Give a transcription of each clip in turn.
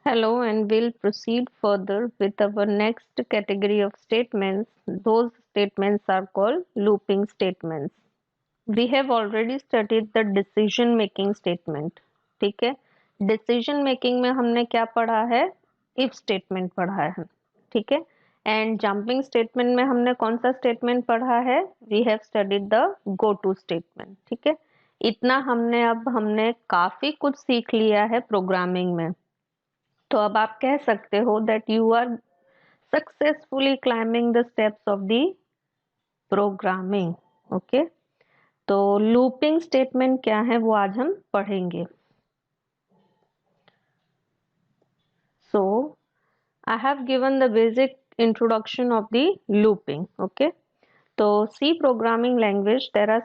Hello, and we'll proceed further with our next category of statements. Those statements are called looping statements. We have already studied the decision making statement. ठीक है, decision making में हमने क्या पढ़ा है? If statement पढ़ा है. ठीक है, एंड जंपिंग स्टेटमेंट में हमने कौन सा स्टेटमेंट पढ़ा है? We have studied the go to statement. ठीक है, इतना हमने काफी कुछ सीख लिया है प्रोग्रामिंग में. तो अब आप कह सकते हो that you are successfully climbing the steps of the programming. Okay, तो लूपिंग स्टेटमेंट क्या है वो आज हम पढ़ेंगे. So I have given the basic introduction of the looping. Okay, तो C programming language there are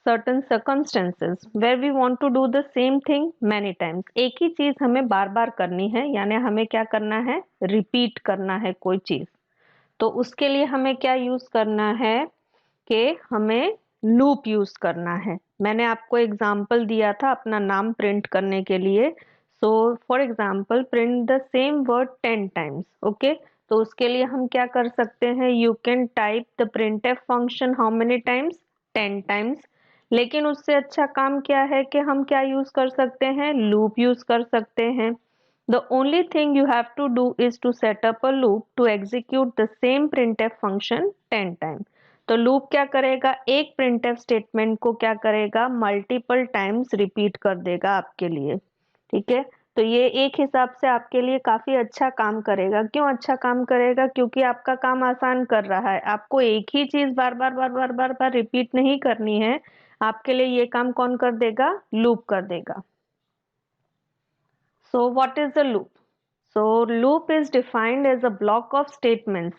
certain circumstances where we want to do the same thing many times. एक ही चीज हमें बार बार करनी है, यानी हमें क्या करना है? रिपीट करना है कोई चीज. तो उसके लिए हमें क्या यूज करना है कि हमें लूप यूज करना है. मैंने आपको एग्जाम्पल दिया था अपना नाम प्रिंट करने के लिए. So for example print the same word 10 times. Okay, तो उसके लिए हम क्या कर सकते हैं? You can type the printf function how many times? 10 times. लेकिन उससे अच्छा काम क्या है कि हम क्या यूज कर सकते हैं? लूप यूज कर सकते हैं. The only thing you have to do is to set up a loop to execute the same printf function 10 times. तो लूप क्या करेगा? एक printf स्टेटमेंट को क्या करेगा? मल्टीपल टाइम्स रिपीट कर देगा आपके लिए. ठीक है, तो ये एक हिसाब से आपके लिए काफी अच्छा काम करेगा. क्यों अच्छा काम करेगा? क्योंकि आपका काम आसान कर रहा है. आपको एक ही चीज बार बार बार बार बार बार रिपीट नहीं करनी है. आपके लिए ये काम कौन कर देगा? लूप कर देगा. So what is a loop? So loop is defined as a block of statements.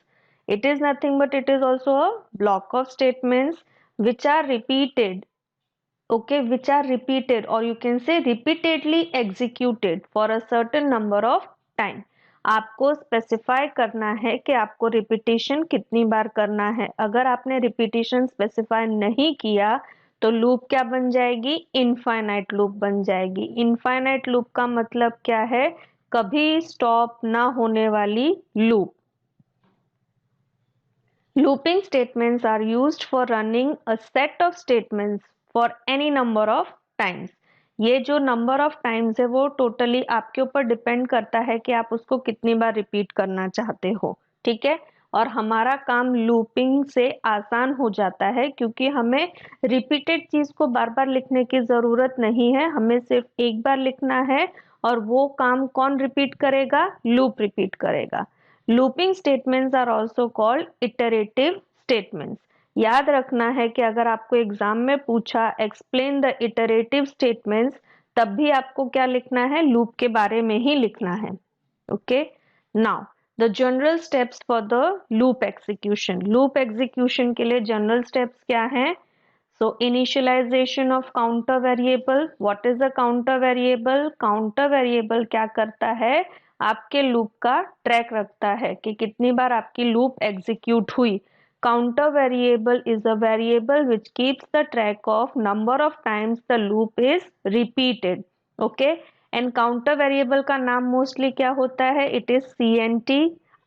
It is nothing but it is also a block of statements which are repeated. Okay, which are repeated, or you can say repeatedly executed for a certain number of time. आपको specify करना है कि आपको repetition कितनी बार करना है. अगर आपने रिपीटिशन स्पेसिफाई नहीं किया तो लूप क्या बन जाएगी? इनफाइनाइट लूप बन जाएगी. इनफाइनाइट लूप का मतलब क्या है? कभी स्टॉप ना होने वाली loop. Looping statements are used for running a set of statements for any number of times. ये जो नंबर ऑफ टाइम्स है वो टोटली आपके ऊपर डिपेंड करता है कि आप उसको कितनी बार रिपीट करना चाहते हो. ठीक है, और हमारा काम लूपिंग से आसान हो जाता है क्योंकि हमें रिपीटेड चीज को बार बार लिखने की जरूरत नहीं है. हमें सिर्फ एक बार लिखना है और वो काम कौन रिपीट करेगा? लूप रिपीट करेगा. Looping statements are also called iterative statements. याद रखना है कि अगर आपको एग्जाम में पूछा एक्सप्लेन द इटरेटिव स्टेटमेंट्स, तब भी आपको क्या लिखना है? लूप के बारे में ही लिखना है. Okay, now the general steps for the loop execution. Loop execution के लिए जनरल स्टेप्स क्या हैं? So initialization of counter variable. What is a counter variable? Counter variable क्या करता है? आपके लूप का ट्रैक रखता है कि कितनी बार आपकी लूप एग्जीक्यूट हुई. Counter variable is a variable which keeps the track of number of times the loop is repeated. Okay, and counter variable का नाम मोस्टली क्या होता है? It is CNT,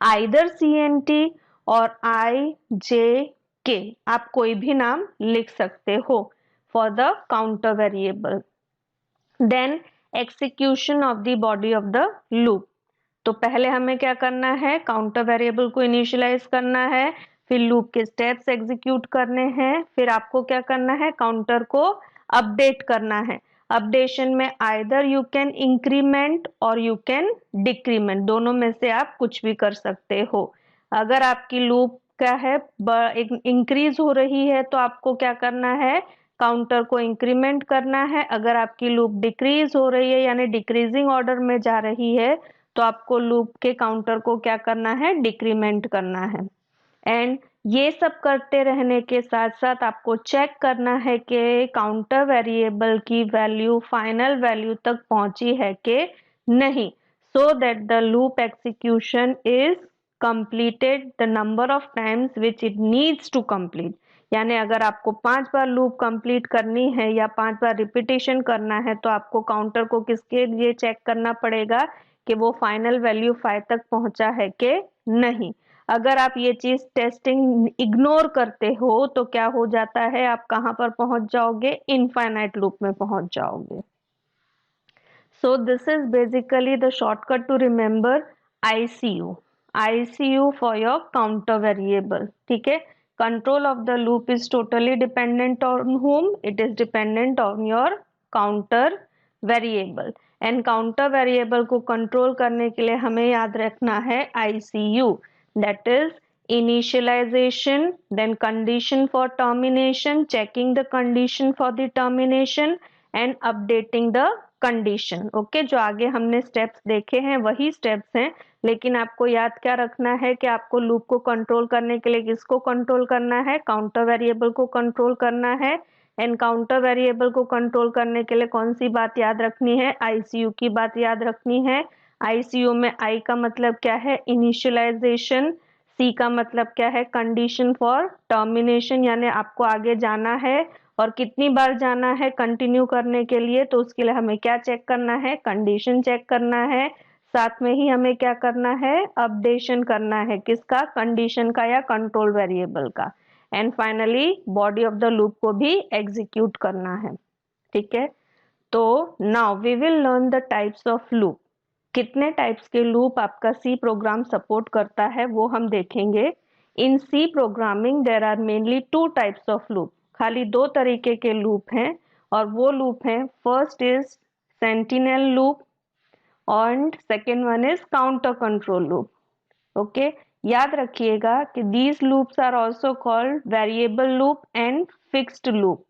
either CNT और IJK. आप कोई भी नाम लिख सकते हो for the counter variable. Then execution of the body of the loop. तो पहले हमें क्या करना है? काउंटर वेरिएबल को इनिशियलाइज करना है, फिर लूप के स्टेप्स एग्जीक्यूट करने हैं, फिर आपको क्या करना है? काउंटर को अपडेट करना है. अपडेशन में आइदर यू कैन इंक्रीमेंट और यू कैन डिक्रीमेंट, दोनों में से आप कुछ भी कर सकते हो. अगर आपकी लूप क्या है? इंक्रीज हो रही है तो आपको क्या करना है? काउंटर को इंक्रीमेंट करना है. अगर आपकी लूप डिक्रीज हो रही है यानी डिक्रीजिंग ऑर्डर में जा रही है तो आपको लूप के काउंटर को क्या करना है? डिक्रीमेंट करना है. एंड ये सब करते रहने के साथ साथ आपको चेक करना है कि काउंटर वेरिएबल की वैल्यू फाइनल वैल्यू तक पहुंची है कि नहीं. So that the loop execution is completed the number of times which it needs to complete. यानी अगर आपको 5 बार लूप कंप्लीट करनी है या 5 बार रिपीटेशन करना है तो आपको काउंटर को किसके लिए चेक करना पड़ेगा? कि वो फाइनल वैल्यू 5 तक पहुंचा है कि नहीं। अगर आप ये चीज टेस्टिंग इग्नोर करते हो तो क्या हो जाता है, आप कहां पर पहुंच जाओगे, इनफाइनाइट लूप में पहुंच जाओगे। So this is basically the shortcut to remember ICU. ICU for your counter variable. ठीक है, control of the loop is totally dependent on whom? It is dependent on your counter variable. And counter variable को control करने के लिए हमें याद रखना है ICU. That is initialization, then condition for termination, checking the condition for the termination and updating the condition. Okay, जो आगे हमने स्टेप्स देखे हैं वही स्टेप्स हैं, लेकिन आपको याद क्या रखना है कि आपको लूप को कंट्रोल करने के लिए किसको कंट्रोल करना है, काउंटर वेरिएबल को कंट्रोल करना है। एंड काउंटर वेरिएबल को कंट्रोल करने के लिए कौन सी बात याद रखनी है, आईसीयू की बात याद रखनी है। आईसीयू में आई का मतलब क्या है, इनिशियलाइजेशन, सी का मतलब क्या है, कंडीशन फॉर टर्मिनेशन, यानी आपको आगे जाना है और कितनी बार जाना है कंटिन्यू करने के लिए, तो उसके लिए हमें क्या चेक करना है, कंडीशन चेक करना है। साथ में ही हमें क्या करना है, अपडेशन करना है, किसका, कंडीशन का या कंट्रोल वेरिएबल का। And finally body of the loop को भी एग्जीक्यूट करना है। ठीक है, तो now we will learn the types of loop. कितने टाइप्स के लूप आपका सी प्रोग्राम सपोर्ट करता है वो हम देखेंगे। In C programming there are mainly 2 types of loop. खाली 2 तरीके के लूप हैं और वो लूप हैं, first is sentinel loop and second one is counter control loop. Okay, याद रखिएगा कि these loops are also called variable loop and fixed loop.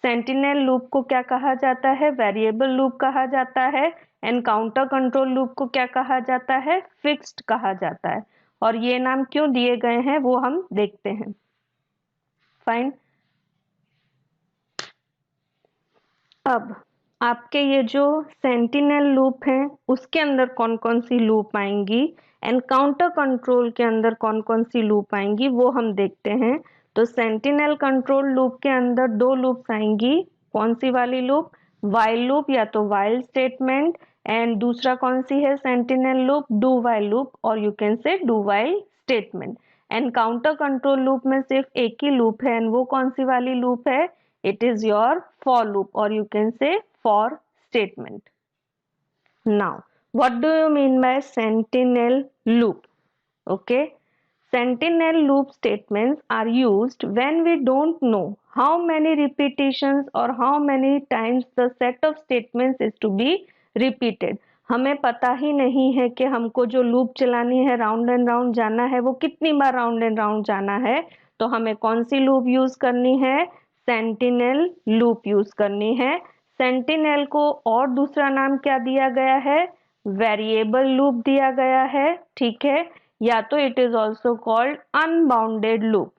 Sentinel loop को क्या कहा जाता है, वेरिएबल लूप कहा जाता है। एंड काउंटर कंट्रोल लूप को क्या कहा जाता है, फिक्स्ड कहा जाता है। और ये नाम क्यों दिए गए हैं वो हम देखते हैं। फाइन, अब आपके ये जो सेंटिनल लूप है उसके अंदर कौन कौन सी लूप आएंगी एंड काउंटर कंट्रोल के अंदर कौन कौन सी लूप आएंगी वो हम देखते हैं। तो सेंटिनल कंट्रोल लूप के अंदर 2 लूप्स आएंगी। कौन सी वाली लूप, वाइल लूप या तो वाइल स्टेटमेंट, एंड दूसरा कौन सी है sentinel loop, do while loop, और you can say do while statement. And counter control loop में सिर्फ एक ही लूप है, एंड वो कौन सी वाली लूप है, it is your for loop or you can say for statement. Now what do you mean by sentinel loop? Okay, sentinel loop statements are used when we don't know how many repetitions or how many times the set of statements is to be repeated. हमें पता ही नहीं है कि हमको जो loop चलानी है, round and round जाना है, वो कितनी बार राउंड एंड राउंड जाना है, तो हमें कौन सी लूप यूज करनी है, सेंटिनल लूप यूज करनी है। सेंटिनल को और दूसरा नाम क्या दिया गया है, वेरिएबल लूप दिया गया है। ठीक है, या तो it is also called unbounded loop.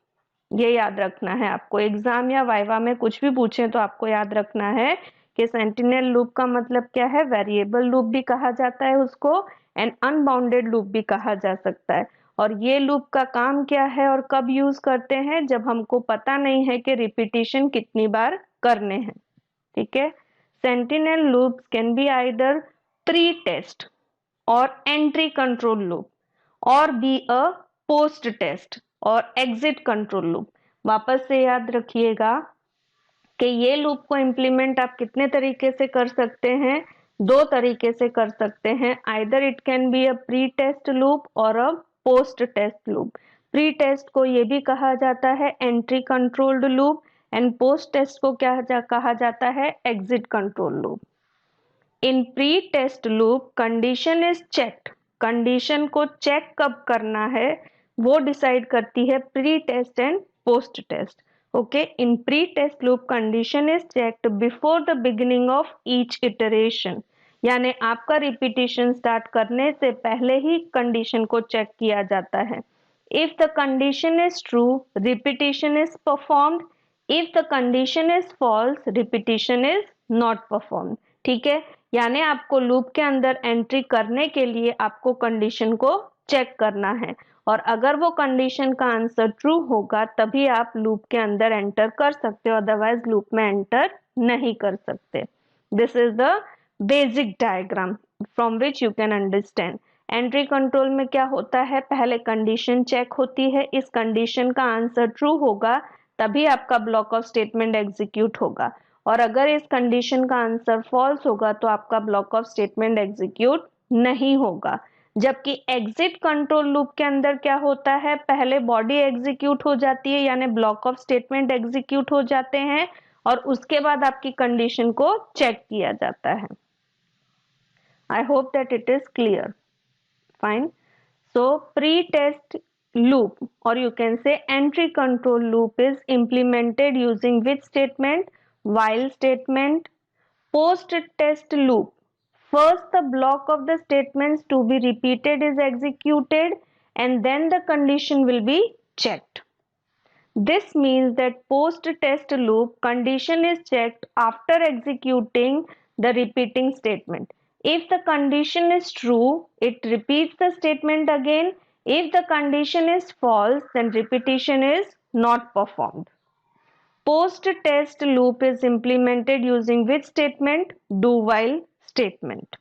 ये याद रखना है आपको, एग्जाम या वाइवा में कुछ भी पूछे तो आपको याद रखना है कि सेंटिनल लूप का मतलब क्या है, वेरिएबल लूप भी कहा जाता है उसको, एंड अनबाउंडेड लूप भी कहा जा सकता है। और ये लूप का काम क्या है और कब यूज करते हैं, जब हमको पता नहीं है कि रिपीटिशन कितनी बार करने हैं। ठीक है, sentinel loop can be either pre test or entry control loop or be a post test or exit control loop. वापस से याद रखिएगा कि ये लूप को इम्प्लीमेंट आप कितने तरीके से कर सकते हैं, 2 तरीके से कर सकते हैं। Either it can be a pre test loop और a post test loop. Pre test को ये भी कहा जाता है entry controlled loop, and post test को क्या कहा जाता है, exit control loop. In pre test loop condition is checked. Condition को चेक कब करना है वो डिसाइड करती है pre test and post test. Okay, in pre test loop condition is checked before the beginning of each iteration, यानी आपका repetition start करने से पहले ही कंडीशन को चेक किया जाता है। If the condition is true, repetition is performed. If the condition is false, repetition is not performed. ठीक है, यानी आपको लूप के अंदर एंट्री करने के लिए आपको कंडीशन को चेक करना है, और अगर वो कंडीशन का आंसर ट्रू होगा तभी आप लूप के अंदर एंटर कर सकते हो, अदरवाइज लूप में एंटर नहीं कर सकते। This is the basic diagram from which you can understand. Entry control में क्या होता है, पहले कंडीशन चेक होती है, इस कंडीशन का आंसर ट्रू होगा तभी आपका ब्लॉक ऑफ स्टेटमेंट एग्जीक्यूट होगा, और अगर इस कंडीशन का आंसर फॉल्स होगा तो आपका ब्लॉक ऑफ स्टेटमेंट एग्जीक्यूट नहीं होगा। जबकि एग्जिट कंट्रोल लूप के अंदर क्या होता है, पहले बॉडी एग्जीक्यूट हो जाती है यानी ब्लॉक ऑफ स्टेटमेंट एग्जीक्यूट हो जाते हैं और उसके बाद आपकी कंडीशन को चेक किया जाता है। I hope that it is clear. Fine. So pre-test loop, or you can say entry control loop, is implemented using which statement? While statement. Post-test loop. First the block of the statements to be repeated is executed and then the condition will be checked. This means that post-test loop condition is checked after executing the repeating statement. If the condition is true, it repeats the statement again. If the condition is false, then repetition is not performed. Post-test loop is implemented using which statement? Do while statement.